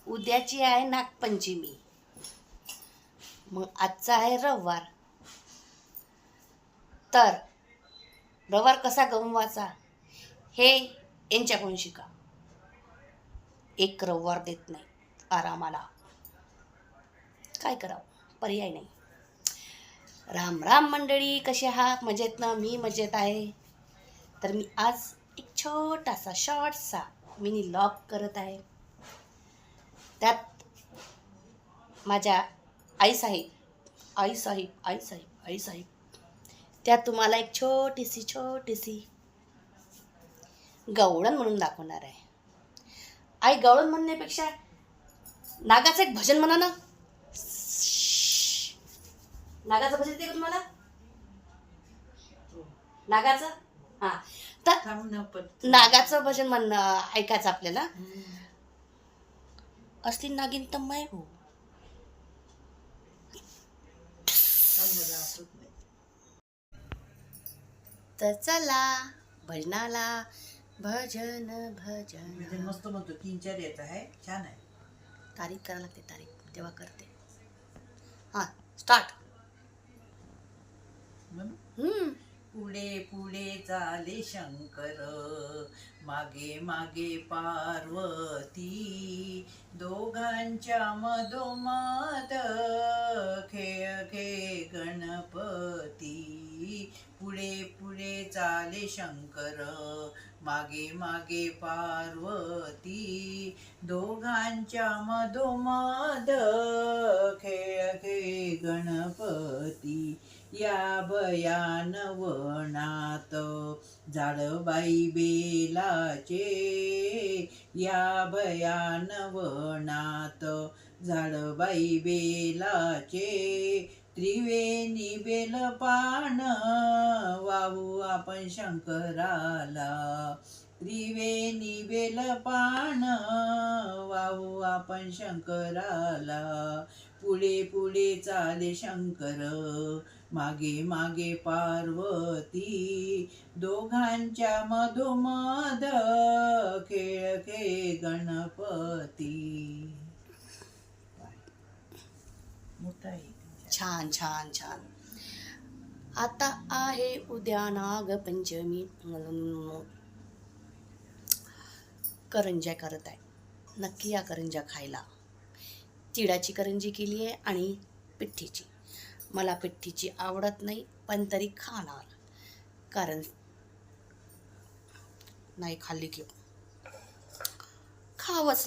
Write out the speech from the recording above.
उद्याची आहे नागपंचमी, मग आजचा आहे रविवार. तर रविवार कसा गमवायचा हे यांच्याकडून शिका. एक रविवार देत नाही आरामाला, काय करावं, पर्याय नाही. राम राम मंडळी, कसे आहात? मजेत ना? मी मजेत आहे. तर मी आज एक छोटासा शॉर्टसा मिनी लॉग करत आहे. त्यात माझ्या आई साहेब त्यात तुम्हाला एक छोटीशी गवळण म्हणून दाखवणार आहे. आई, गवळण म्हणण्यापेक्षा नागाचं एक भजन म्हणा ना. नागाचं भजन येते का तुम्हाला? नागाचं? हा, तर नागाचं भजन म्हणणं ऐकायचं आपल्याला. असली नागिन तर मैं हो. तर चला भजनाला. भजन मस्त म्हणतो, 3-4 येत आहे, छान आहे. तारीख करायला लागते, तारीख तेव्हा करते. हा, स्टार्ट. पुढे पुढे चाले शंकर, मागे मागे पार्वती, दोघांच्या मधोमध खेळ खे गणपती. पुढे पुढे चाले शंकर, मागे मागे पार्वती, दोघांच्या मधोमध खेळ खे गणपती. या भयान वनात झाडबाई बेलाचे, या भयान वनात झाडबाई बेलाचे, त्रिवेणी बेलपान वाहू आपण शंकराला, त्रिवेणी बेलपान वाहू आपण शंकराला. पुढे पुढे चाले शंकर, मागे मागे पार्वती, दोघांच्या मधोमध खेळ खे गणपती. छान छान छान. आता आहे उद्या नागपंचमी. करंज्या करत आहे. नक्की या करंज्या खायला. तिळाची करंजी केली आहे आणि पिठ्ठीची. मला पिठ्ठीची आवडत नाही, पण तरी खाणार, कारण नाही खाल्ली की खावंच